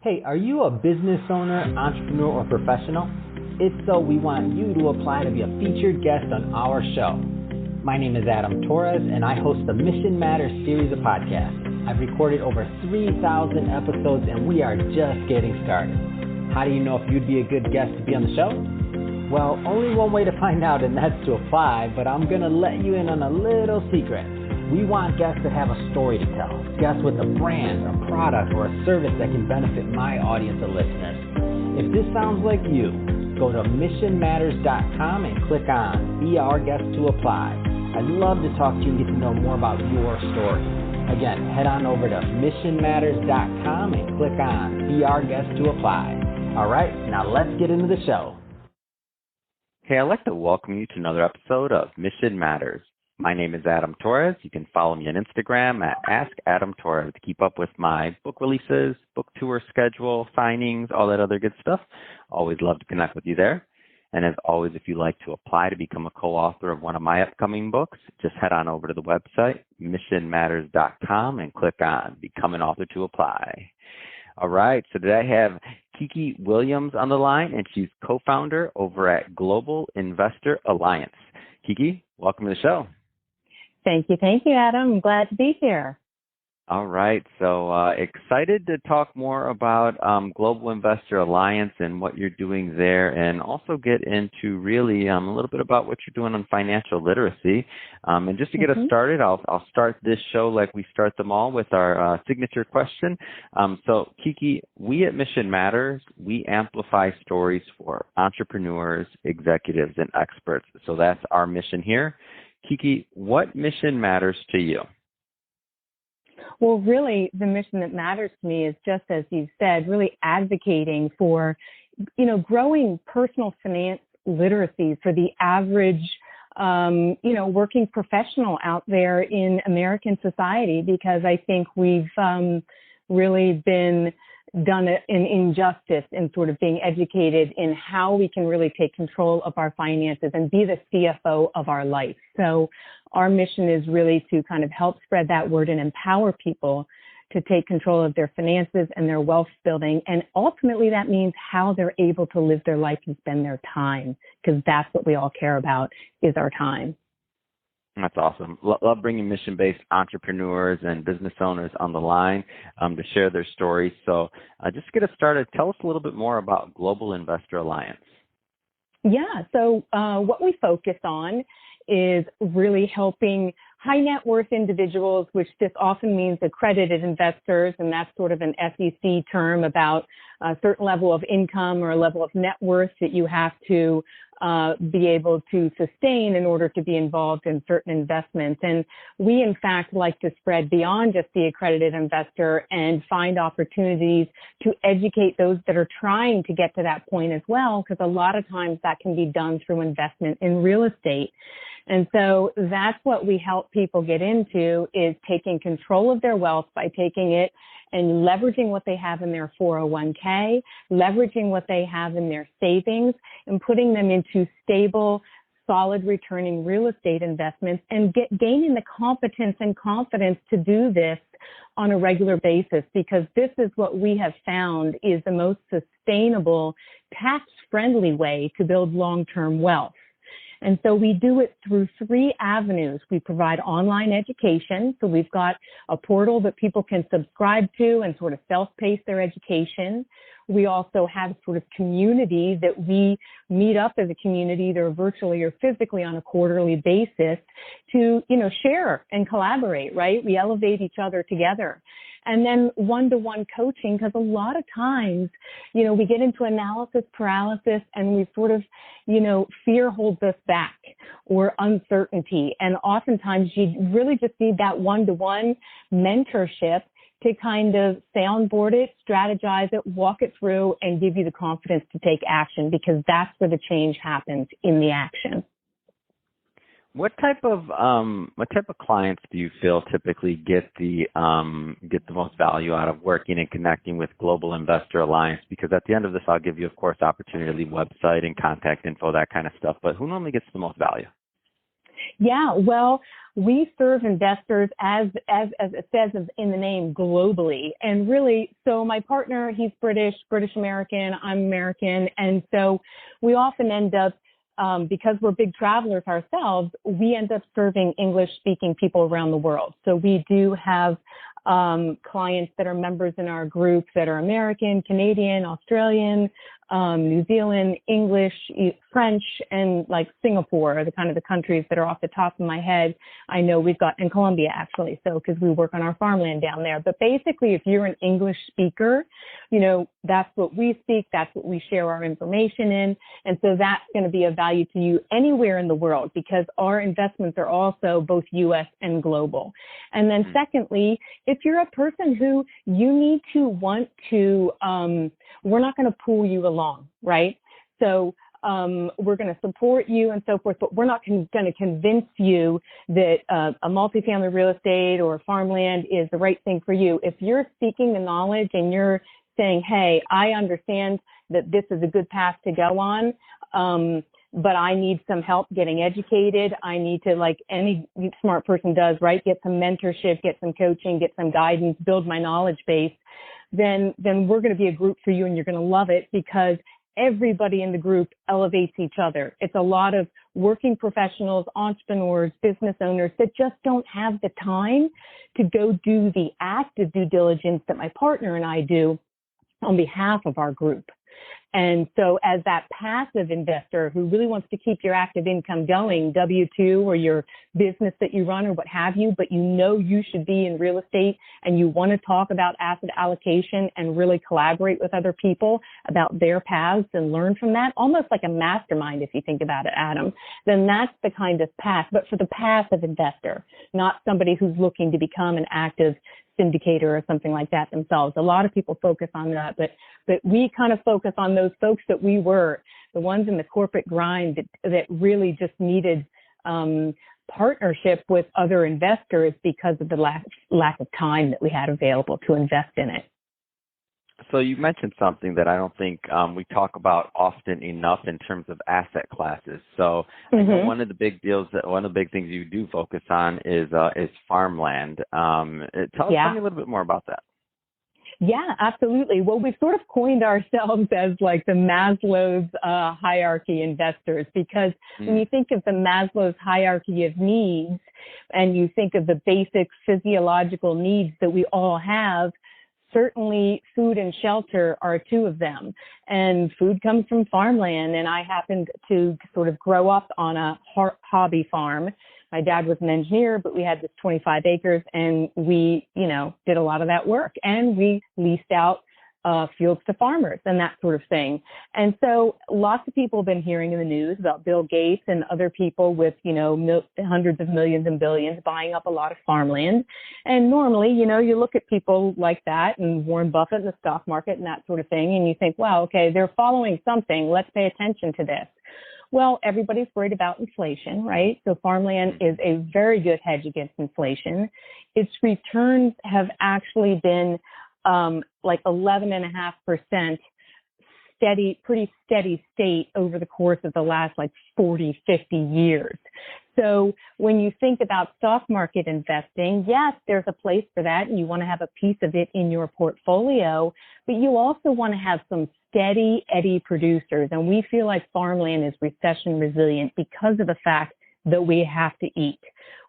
Hey, are you a business owner, entrepreneur, or professional? If so, we want you to apply to be a featured guest on our show. My name is Adam Torres, and I host the Mission Matters series of podcasts. I've recorded over 3,000 episodes, and we are just getting started. How do you know if you'd be a good guest to be on the show? Well, only one way to find out, and that's to apply, but I'm going to let you in on a little secret. We want guests that have a story to tell, guests with a brand, a product, or a service that can benefit my audience of listeners. If this sounds like you, go to missionmatters.com and click on Be Our Guest to apply. I'd love to talk to you and get to know more about your story. Again, head on over to missionmatters.com and click on Be Our Guest to apply. All right, now let's get into the show. Hey, I'd like to welcome you to another episode of Mission Matters. My name is Adam Torres. You can follow me on Instagram at AskAdamTorres to keep up with my book releases, book tour schedule, signings, all that other good stuff. Always love to connect with you there. And as always, if you'd like to apply to become a co-author of one of my upcoming books, just head on over to the website, missionmatters.com, and click on Become an Author to apply. All right, so today I have Keke Williams on the line, and she's co-founder over at Global Investor Alliance. Keke, welcome to the show. Thank you, Adam. I'm glad to be here. All right. So excited to talk more about Global Investor Alliance and what you're doing there, and also get into really a little bit about what you're doing on financial literacy. And just to get us started, I'll start this show like we start them all with our signature question. So Keke, we at Mission Matters, we amplify stories for entrepreneurs, executives, and experts. So that's our mission here. Keke, what mission matters to you? Well, really, the mission that matters to me is, just as you said, really advocating for, growing personal finance literacy for the average, working professional out there in American society, because I think we've really been done an injustice in sort of being educated in how we can really take control of our finances and be the CFO of our life. So our mission is really to kind of help spread that word and empower people to take control of their finances and their wealth building. And ultimately that means how they're able to live their life and spend their time, because that's what we all care about, is our time. That's awesome. Love bringing mission-based entrepreneurs and business owners on the line to share their stories. So just to get us started, tell us a little bit more about Global Investor Alliance. Yeah, so what we focus on is really helping high net worth individuals, which just often means accredited investors, and that's sort of an SEC term about a certain level of income or a level of net worth that you have to be able to sustain in order to be involved in certain investments. And we, in fact, like to spread beyond just the accredited investor and find opportunities to educate those that are trying to get to that point as well, because a lot of times that can be done through investment in real estate. And so that's what we help people get into, is taking control of their wealth by taking it and leveraging what they have in their 401k, leveraging what they have in their savings, and putting them into stable, solid returning real estate investments, and gaining the competence and confidence to do this on a regular basis, because this is what we have found is the most sustainable, tax-friendly way to build long-term wealth. And so we do it through 3 avenues. We provide online education. So we've got a portal that people can subscribe to and sort of self-pace their education. We also have sort of community that we meet up as a community, either virtually or physically on a quarterly basis to, share and collaborate, right? We elevate each other together. And then one-to-one coaching, because a lot of times, we get into analysis paralysis and we sort of, fear holds us back, or uncertainty. And oftentimes you really just need that one-to-one mentorship to kind of soundboard it, strategize it, walk it through, and give you the confidence to take action, because that's where the change happens, in the action. What type of clients do you feel typically get the most value out of working and connecting with Global Investor Alliance? Because at the end of this, I'll give you, of course, opportunity to leave website and contact info, that kind of stuff. But who normally gets the most value? Yeah, well, we serve investors as it says in the name globally. And really, so my partner, he's British American, I'm American. And so we often end up, because we're big travelers ourselves, we end up serving English speaking people around the world. So we do have clients that are members in our group that are American, Canadian, Australian, New Zealand, English, French, and like Singapore are the kind of the countries that are off the top of my head. I know we've got in Colombia actually, so because we work on our farmland down there. But basically, if you're an English speaker, you know, that's what we speak, that's what we share our information in. And so that's going to be of value to you anywhere in the world because our investments are also both U.S. and global. And then secondly, if you're a person who you need to want to, we're not going to pull you along, right? So we're going to support you and so forth, but we're not going to convince you that a multifamily real estate or farmland is the right thing for you. If you're seeking the knowledge and you're saying, hey, I understand that this is a good path to go on, but I need some help getting educated. I need to, like any smart person does, right? Get some mentorship, get some coaching, get some guidance, build my knowledge base. Then we're going to be a group for you and you're going to love it because everybody in the group elevates each other. It's a lot of working professionals, entrepreneurs, business owners that just don't have the time to go do the active due diligence that my partner and I do on behalf of our group. And so as that passive investor who really wants to keep your active income going, W-2 or your business that you run or what have you, but you know you should be in real estate and you want to talk about asset allocation and really collaborate with other people about their paths and learn from that, almost like a mastermind if you think about it, Adam, then that's the kind of path, but for the passive investor, not somebody who's looking to become an active syndicator or something like that themselves. A lot of people focus on that, but we kind of focus on those folks that we were, the ones in the corporate grind that really just needed partnership with other investors because of the lack of time that we had available to invest in it. So you mentioned something that I don't think we talk about often enough in terms of asset classes. So I know one of the big things you do focus on is farmland. Tell me a little bit more about that. Yeah, absolutely. Well, we've sort of coined ourselves as like the Maslow's hierarchy investors because when you think of the Maslow's hierarchy of needs and you think of the basic physiological needs that we all have, certainly food and shelter are two of them. And food comes from farmland. And I happened to sort of grow up on a hobby farm. My dad was an engineer, but we had this 25 acres and we, did a lot of that work and we leased out fields to farmers and that sort of thing. And so lots of people have been hearing in the news about Bill Gates and other people with, hundreds of millions and billions buying up a lot of farmland. And normally, you look at people like that and Warren Buffett in the stock market and that sort of thing. And you think, wow, okay, they're following something. Let's pay attention to this. Well, everybody's worried about inflation, right? So farmland is a very good hedge against inflation. Its returns have actually been like 11.5% pretty steady state over the course of the last like 40, 50 years. So when you think about stock market investing, yes, there's a place for that and you want to have a piece of it in your portfolio, but you also want to have some steady Eddie producers. And we feel like farmland is recession resilient because of the fact that we have to eat.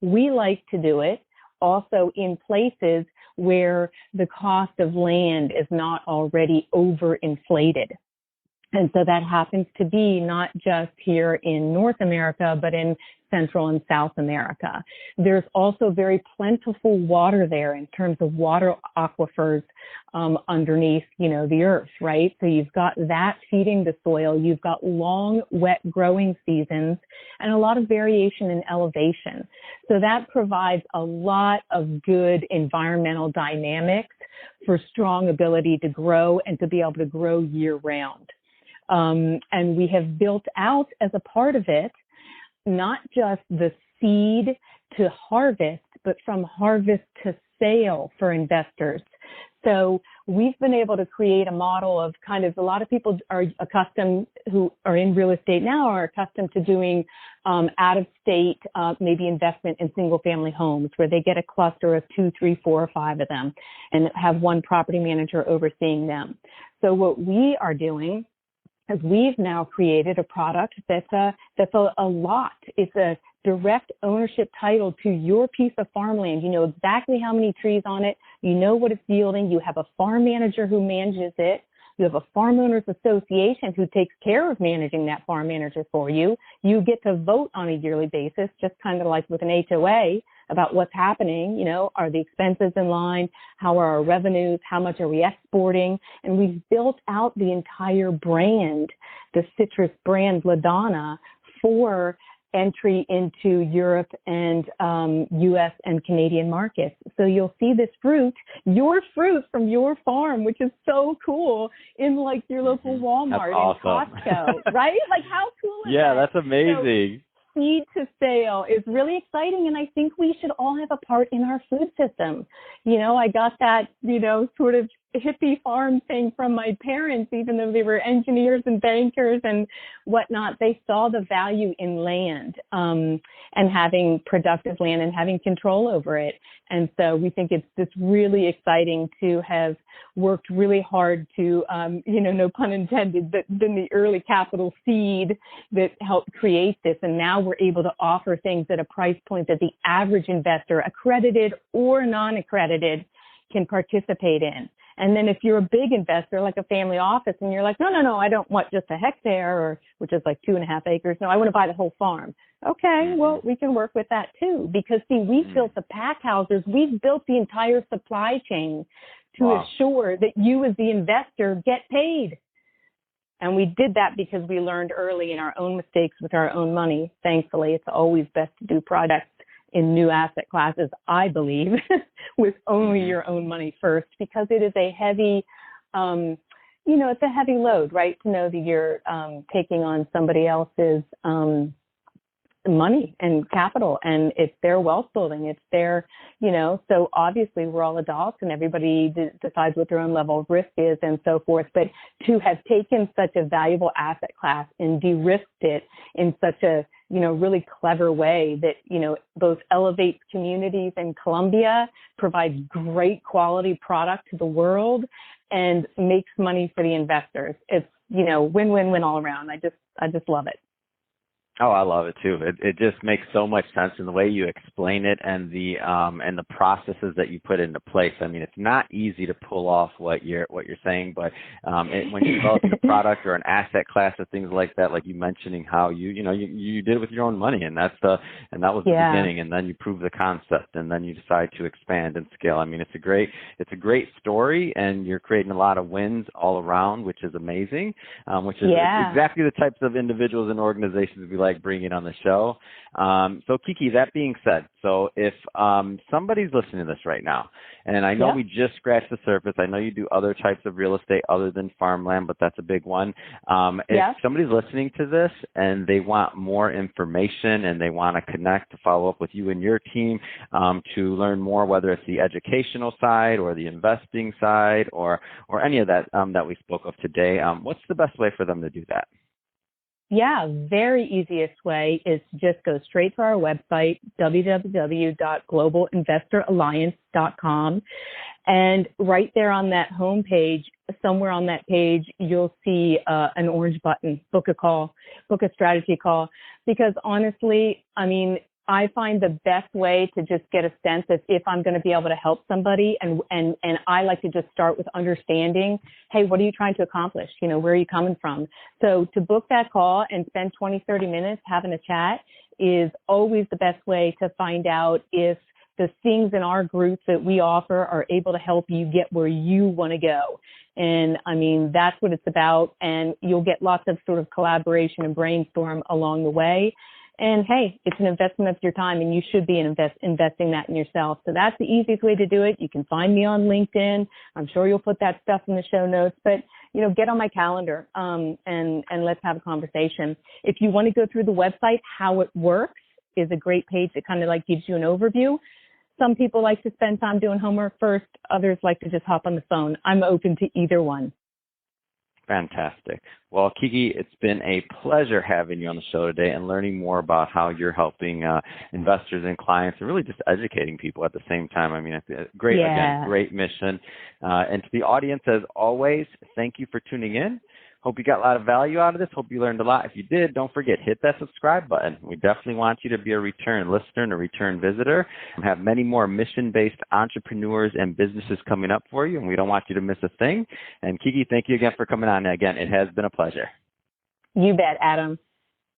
We like to do it also in places where the cost of land is not already overinflated. And so that happens to be not just here in North America, but in Central and South America. There's also very plentiful water there in terms of water aquifers underneath, the earth, right? So you've got that feeding the soil. You've got long, wet growing seasons and a lot of variation in elevation. So that provides a lot of good environmental dynamics for strong ability to grow and to be able to grow year round. And we have built out as a part of it, not just the seed to harvest, but from harvest to sale for investors. So we've been able to create a model of kind of, a lot of people are accustomed, who are in real estate now, are accustomed to doing out of state, maybe investment in single family homes, where they get a cluster of 2, 3, 4, or 5 of them and have one property manager overseeing them. So what we are doing is we've now created a product that's a lot. It's a direct ownership title to your piece of farmland. You know exactly how many trees on it. You know what it's yielding. You have a farm manager who manages it. You have a farm owners association who takes care of managing that farm manager for you. You get to vote on a yearly basis, just kind of like with an HOA, about what's happening. You know, are the expenses in line? How are our revenues? How much are we exporting? And we've built out the entire brand, the citrus brand LaDonna, for entry into Europe and U.S. and Canadian markets. So you'll see this fruit, your fruit from your farm, which is so cool, in like your local Walmart That's awesome. and Costco, right? Like, how cool is that? Yeah, that's amazing. So, seed to sale is really exciting, and I think we should all have a part in our food system. You know, I got that, you know, sort of hippie farm thing from my parents, even though they were engineers and bankers and whatnot. They saw the value in land and having productive land and having control over it. And so we think it's just really exciting to have worked really hard to, you know, no pun intended, but been the early capital seed that helped create this. And now we're able to offer things at a price point that the average investor, accredited or non-accredited, can participate in. And then if you're a big investor, like a family office, and you're like, no, I don't want just a hectare, or which is like 2.5 acres. No, I want to buy the whole farm. Okay, well, we can work with that too, because see, we've built the pack houses. We've built the entire supply chain to assure that you as the investor get paid. And we did that because we learned early in our own mistakes with our own money. Thankfully, it's always best to do projects in new asset classes, I believe, with only your own money first, because it is a heavy, you know, it's a heavy load, right? To know that you're taking on somebody else's money and capital, and it's their wealth building. It's their, you know, so obviously we're all adults and everybody decides what their own level of risk is and so forth. But to have taken such a valuable asset class and de-risked it in such a, you know, really clever way that, you know, both elevates communities in Colombia, provides great quality product to the world, and makes money for the investors. It's, you know, win-win-win all around. I just love it. Oh, I love it too. It just makes so much sense in the way you explain it and the processes that you put into place. I mean, it's not easy to pull off what you're saying, but when you're developing a product or an asset class or things like that, like you mentioning how you did it with your own money, and that was the beginning, and then you prove the concept, and then you decide to expand and scale. I mean, it's a great story, and you're creating a lot of wins all around, which is amazing. Which is exactly the types of individuals and organizations we like bringing on the show. So Keke, that being said, so if somebody's listening to this right now, and I know we just scratched the surface, I know you do other types of real estate other than farmland, but that's a big one. If somebody's listening to this and they want more information and they want to connect, to follow up with you and your team, to learn more, whether it's the educational side or the investing side or any of that that we spoke of today, what's the best way for them to do that? Yeah, very easiest way is to just go straight to our website, www.globalinvestoralliance.com. And right there on that homepage, somewhere on that page, you'll see an orange button, book a call, book a strategy call. Because honestly, I mean, I find the best way to just get a sense of if I'm going to be able to help somebody. And I like to just start with understanding, hey, what are you trying to accomplish? You know, where are you coming from? So to book that call and spend 20, 30 minutes having a chat is always the best way to find out if the things in our group that we offer are able to help you get where you want to go. And I mean, that's what it's about. And you'll get lots of sort of collaboration and brainstorm along the way. And hey, it's an investment of your time, and you should be investing that in yourself. So that's the easiest way to do it. You can find me on LinkedIn. I'm sure you'll put that stuff in the show notes, but you know, get on my calendar and let's have a conversation. If you want to go through the website, how it works is a great page that kind of like gives you an overview. Some people like to spend time doing homework first. Others like to just hop on the phone. I'm open to either one. Fantastic. Well, Keke, it's been a pleasure having you on the show today and learning more about how you're helping investors and clients and really just educating people at the same time. I mean, it's great, again, great mission. And to the audience, as always, thank you for tuning in. Hope you got a lot of value out of this. Hope you learned a lot. If you did, don't forget, hit that subscribe button. We definitely want you to be a return listener and a return visitor. We have many more mission-based entrepreneurs and businesses coming up for you, and we don't want you to miss a thing. And Keke, thank you again for coming on. Again, it has been a pleasure. You bet, Adam.